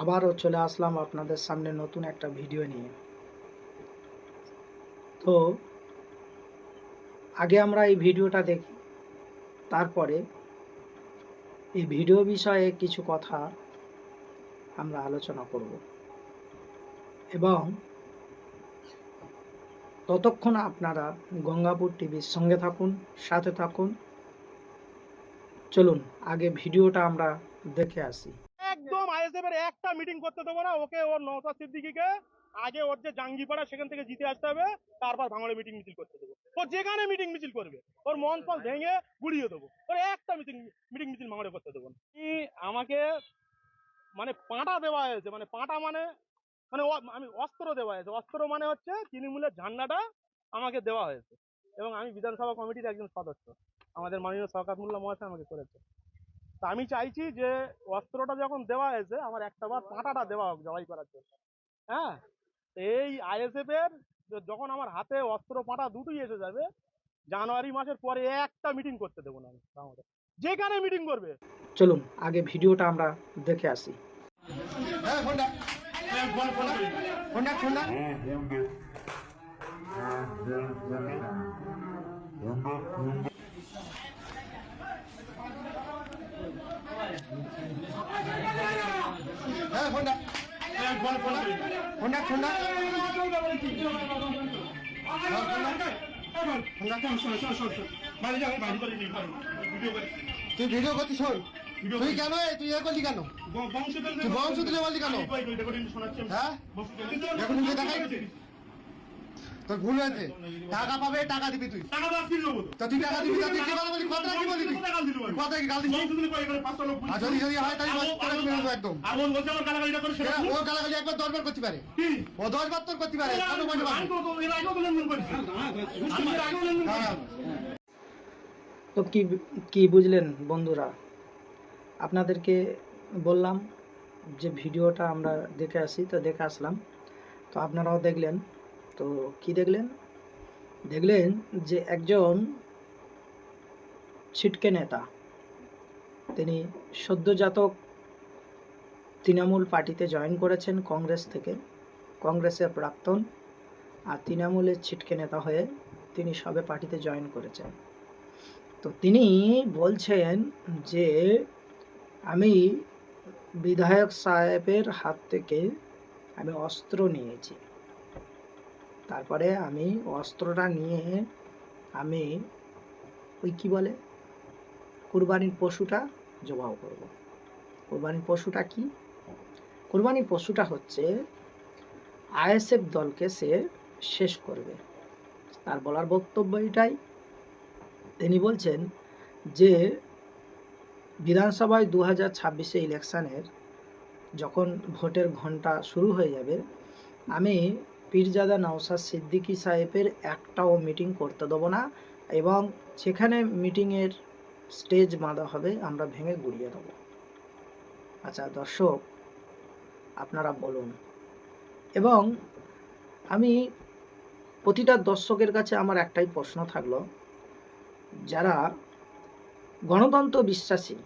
আবারও চলে আসলাম আপনাদের সামনে নতুন একটা ভিডিও নিয়ে। তো আগে আমরা এই ভিডিওটা দেখি, তারপরে এই ভিডিও বিষয়ে কিছু কথা আমরা আলোচনা করব এবং ততক্ষণ আপনারা গঙ্গাপুর টিভির সঙ্গে থাকুন, সাথে থাকুন। চলুন আগে ভিডিওটা আমরা দেখে আসি। একদম আইএসএফ এর একটা মিটিং করতে দেবো না ওকে। ওর নওশাদ সিদ্দিকীকে আগে ওর যে জাঙ্গিপাড়া সেখান থেকে জিতে আসতে হবে, তারপর ভাঙড়ে মিটিং মিছিল করতে দেবো। ও যেখানে মিটিং মিছিল করবে ওর মন ফল ভেঙে গুড়িয়ে দেবো। ওর একটা মিটিং মিছিল ভাঙড়ে করতে দেবো না। আমাকে মানে পাঁটা দেওয়া হয়েছে, মানে পাঁটা মানে মানে আমি অস্ত্র দেওয়া হয়েছে। অস্ত্র মানে হচ্ছে তৃণমূলের ঝান্ডাটা আমাকে দেওয়া হয়েছে এবং আমি বিধানসভা কমিটির একজন সদস্য। আমাদের মাননীয় শওকত মোল্লা মহাশয় আমাকে করেছে। তা আমি চাইছি যে অস্ত্রটা যখন দেওয়া হয়েছে আমার একটা বার পাঁটাটা দেওয়া হোক জবাই করার জন্য। হ্যাঁ, এই আইএসএফ এর যখন আমার হাতে অস্ত্র পাঁটা দুটোই এসে যাবে, জানুয়ারি মাসের পরে একটা মিটিং করতে দেবো না আমি আমাদের, যেখানে মিটিং করবে। চলুন আগে ভিডিওটা আমরা দেখে আসি। তুই ভিডিও করছিস শোন। তুই কেন তুই এ করলি কেন? তুই বংশ তুলে বললি কেন? হ্যাঁ এখন তুই দেখাই তোর ভুল হয়েছে। টাকা পাবে, টাকা দিবি তুই। তা তুই টাকা দিবি, তুই কি কথা বলি? কথা কি বলবি? কথা কি গাল দিবি? আর যদি হয় তাহলে একদম ও গালাগালি একবার 10 বার করতে পারে, ও 10 বার তোর করতে পারে। তো কি বুঝলেন বন্ধুরা? আপনাদেরকে বললাম যে ভিডিওটা আমরা দেখে আসি, তো দেখে আসলাম। তো আপনারাও দেখলেন। তো কি দেখলেন? দেখলেন যে একজন ছিটকে নেতা, তিনি সদ্যজাতক তৃণমূল পার্টিতে জয়েন করেছেন কংগ্রেস থেকে, কংগ্রেসের প্রাক্তন, আর তৃণমূলের ছিটকে নেতা হয়ে তিনি সবে পার্টিতে জয়েন করেছেন। তো তিনি বলছেন যে আমি বিধায়ক সাহেবের হাত থেকে আমি অস্ত্র নিয়েছি, তারপরে আমি অস্ত্রটা নিয়ে আমি ওই কি বলে কুরবানির পশুটা জবাই করব। কুরবানির পশুটা কি? কুরবানির পশুটা হচ্ছে আইএসএফ দলকে সে শেষ করবে। তার বলার বক্তব্য এটাই। তিনি বলছেন যে বিধানসভায় 2026 ইলেকশনের যখন ভোটের ঘন্টা শুরু হয়ে যাবে, আমি পীরজাদা নওশাদ সিদ্দিকী সাহেবের একটাও মিটিং করতে দেবো না এবং সেখানে মিটিংয়ের স্টেজ বাঁধা হবে আমরা ভেঙে গুড়িয়ে দেবো। আচ্ছা দর্শক, আপনারা বলুন। এবং আমি প্রতিটা দর্শকের কাছে আমার একটাই প্রশ্ন থাকলো, যারা গণতন্ত্র বিশ্বাসী,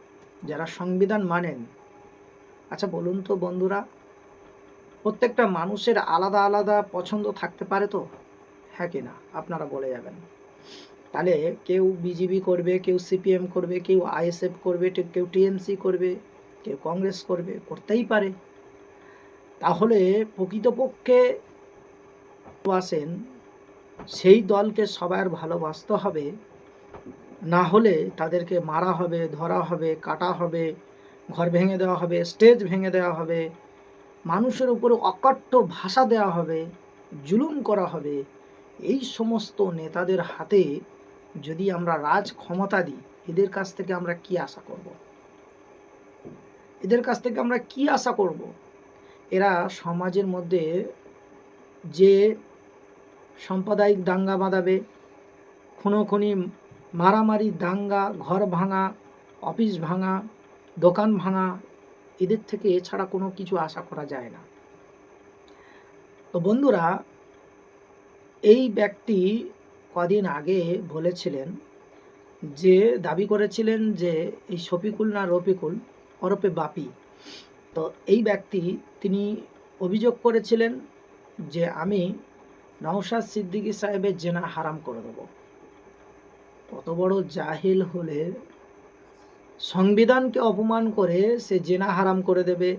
যারা সংবিধান মানেন, আচ্ছা বলুন তো বন্ধুরা, প্রত্যেকটা মানুষের আলাদা আলাদা পছন্দ থাকতে পারে তো, হ্যাঁ কি না? আপনারা বলে যাবেন। তাহলে কেউ বিজেপি করবে, কেউ সিপিএম করবে, কেউ আইএসএফ করবে, কেউ টিএমসি করবে, কেউ কংগ্রেস করবে, করতেই পারে। তাহলে প্রকৃতপক্ষে আসেন সেই দলকে সবার ভালোবাসতে হবে, না হলে তাদেরকে মারা হবে, ধরা হবে, কাটা হবে, ঘর ভেঙে দেওয়া হবে, স্টেজ ভেঙে দেওয়া হবে, মানুষের উপরে অকট্ট ভাষা দেওয়া হবে, জুলুম করা হবে। এই সমস্ত নেতাদের হাতে যদি আমরা রাজ ক্ষমতা দিই, এদের কাছ থেকে আমরা কি আশা করব? এদের কাছ থেকে আমরা কি আশা করব? এরা সমাজের মধ্যে যে সাম্প্রদায়িক দাঙ্গা বাঁধাবে, খুনোখুনি, মারামারি, দাঙ্গা, ঘর ভাঙা, অফিস ভাঙা, দোকান ভাঙা, এদের থেকে এছাড়া কোনো কিছু আশা করা যায় না। তো বন্ধুরা, এই ব্যক্তি কদিন আগে বলেছিলেন যে দাবি করেছিলেন যে এই শফিকুল না রফিকুল ওরফে বাপি, তো এই ব্যক্তি তিনি অভিযোগ করেছিলেন যে আমি নওশাদ সিদ্দিকী সাহেবের জেনা হারাম করে দেব। কত বড় জাহিল হলে সংবিধানকে অপমান করে সে জেনা হারাম করে দেবে,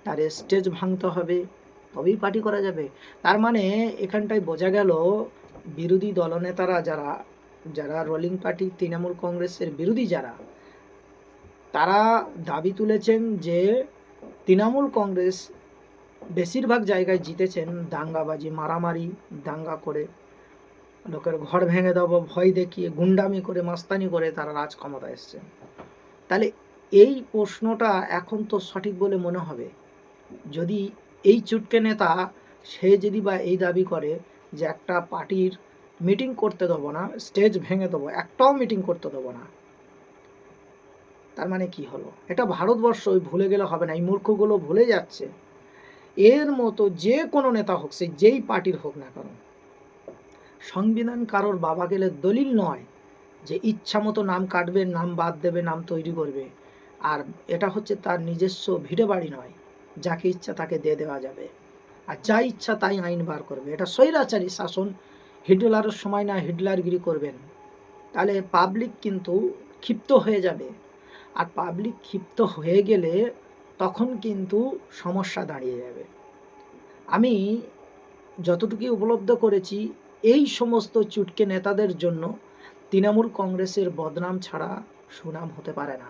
তার স্টেজ ভাঙতে হবে, তবেই পার্টি করা যাবে। তার মানে এখানটায় বোঝা গেল বিরোধী দলনেতারা যারা যারা রুলিং পার্টি তৃণমূল কংগ্রেসের বিরোধী যারা, তারা দাবি তুলেছেন যে তৃণমূল কংগ্রেস বেশিরভাগ জায়গায় জিতেছেন দাঙ্গাবাজি, মারামারি, দাঙ্গা করে, লোকের ঘর ভেঙে দেবো, ভয় দেখিয়ে, গুন্ডামি করে, মাস্তানি করে তারা রাজ ক্ষমতায় এসছেন। তাহলে এই প্রশ্নটা এখন তো সঠিক বলে মনে হবে যদি এই চুটকে নেতা সে যদি বা এই দাবি করে যে একটা পার্টির মিটিং করতে দেবো না, স্টেজ ভেঙে দেবো, একটাও মিটিং করতে দেবো না, তার মানে কি হলো? এটা ভারতবর্ষ ভুলে গেলে হবে না, এই মূর্খগুলো ভুলে যাচ্ছে। এর মতো যে কোনো নেতা হোক, সে যেই পার্টির হোক না কেন, সংবিধান কারোর বাবা গেলে দলিল নয় যে ইচ্ছা মতো নাম কাটবে, নাম বাদ দেবে, নাম তৈরি করবে। আর এটা হচ্ছে তার নিজস্ব ভিটে বাড়ি নয়, যাকে ইচ্ছা তাকে দিয়ে দেওয়া যাবে, আর যা ইচ্ছা তাই আইন বার করবে। এটা স্বৈরাচারী শাসন। হিটলারের সময় না হিটলারগিরি করবেন, তাহলে পাবলিক কিন্তু ক্ষিপ্ত হয়ে যাবে। আর পাবলিক ক্ষিপ্ত হয়ে গেলে তখন কিন্তু সমস্যা দাঁড়িয়ে যাবে। আমি যতটুকু উপলব্ধ করেছি, এই সমস্ত চুটকে নেতাদের জন্য তৃণমূল কংগ্রেসের বদনাম ছাড়া সুনাম হতে পারে না।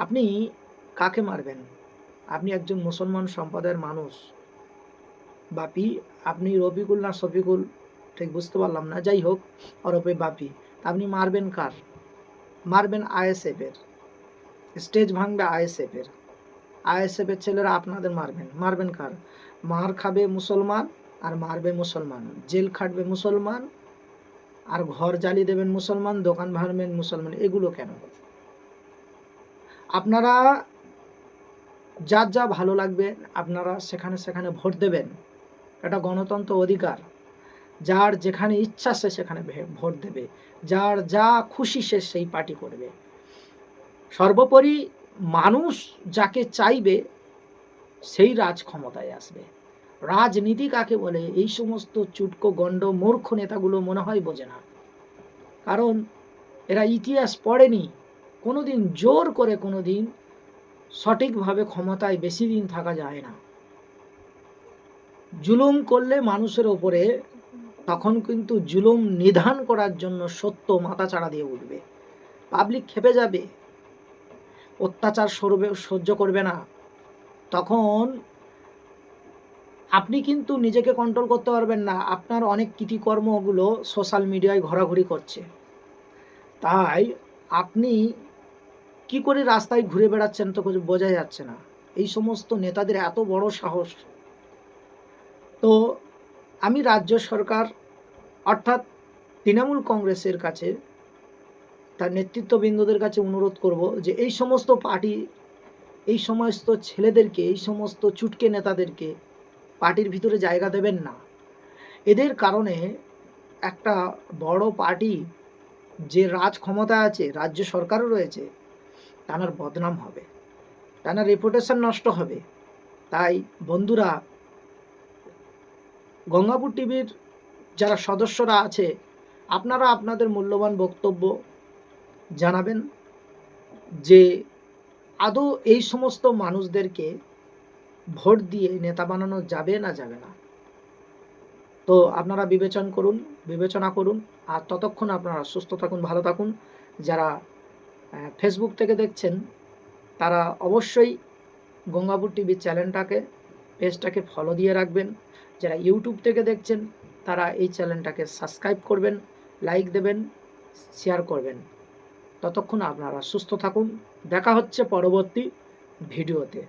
আপনি কাকে মারবেন? আপনি একজন মুসলমান সম্প্রদায়ের মানুষ, বাপি, আপনি রফিকুল না শফিকুল ঠিক বুঝতে পারলাম না, যাই হোক, ওরফে বাপি, আপনি মারবেন কার? মারবেন আইএসএফের, স্টেজ ভাঙবে আইএসএফের, আইএসএফের ছেলেরা আপনাদের মারবেন। মারবেন কার? মার খাবে মুসলমান আর মারবে মুসলমান, জেল খাটবে মুসলমান আর ঘর জ্বালিয়ে দেবেন মুসলমান, দোকান ভাঙবেন মুসলমান। এগুলো কেন? আপনারা যার যা ভালো লাগবে আপনারা সেখানে সেখানে ভোট দেবেন, এটা গণতন্ত্র অধিকার। যার যেখানে ইচ্ছা সে সেখানে ভোট দেবে, যার যা খুশি সে সেই পার্টি করবে। সর্বোপরি মানুষ যাকে চাইবে সেই রাজ ক্ষমতায় আসবে। রাজনীতি কাকে বলে এই সমস্ত চুটকো গণ্ড মূর্খ নেতাগুলো মনে হয় বোঝে না, কারণ এরা ইতিহাস পড়েনি। কোনোদিন জোর করে কোনোদিন সঠিকভাবে ক্ষমতায় বেশি দিন থাকা যায় না। জুলুম করলে মানুষের ওপরে, তখন কিন্তু জুলুম নিধান করার জন্য সত্য মাথাচাড়া দিয়ে উঠবে, পাবলিক খেপে যাবে, অত্যাচার সহ্য করবে না। তখন আপনি কিন্তু নিজেকে কন্ট্রোল করতে পারবেন না। আপনার অনেক কৃতিকর্মগুলো সোশ্যাল মিডিয়ায় ঘোরাঘুরি করছে, তাই আপনি কি করে রাস্তায় ঘুরে বেড়াচ্ছেন তো কিছু বোঝা যাচ্ছে না। এই সমস্ত নেতাদের এত বড় সাহস। তো আমি রাজ্য সরকার অর্থাৎ তৃণমূল কংগ্রেসের কাছে, তার নেতৃত্ববৃন্দদের কাছে অনুরোধ করব যে এই সমস্ত পার্টি, এই সমস্ত ছেলেদেরকে, এই সমস্ত চুটকে নেতাদেরকে পার্টির ভিতরে জায়গা দেবেন না। এদের কারণে একটা বড় পার্টি যে রাজ ক্ষমতা আছে, রাজ্য সরকারও রয়েছে, তার বদনাম হবে, তার রেপুটেশন নষ্ট হবে। তাই বন্ধুরা, গঙ্গাপুর টিভির যারা সদস্যরা আছে, আপনারা আপনাদের মূল্যবান বক্তব্য জানাবেন যে আদৌ এই সমস্ত মানুষদেরকে ভোট দিয়ে নেতা বানানো যাবে না যাবে না। তো আপনারা বিবেচনা করুন। আর ততক্ষণ আপনারা সুস্থ থাকুন, ভালো থাকুন। যারা ফেসবুক থেকে দেখছেন তারা অবশ্যই গঙ্গাপুর টিভির চ্যানেলটাকে, পেজটাকে ফলো দিয়ে রাখবেন। যারা ইউটিউব থেকে দেখছেন তারা এই চ্যানেলটাকে সাবস্ক্রাইব করবেন, লাইক দেবেন, শেয়ার করবেন। ততক্ষণ আপনারা সুস্থ থাকুন। দেখা হচ্ছে পরবর্তী ভিডিওতে।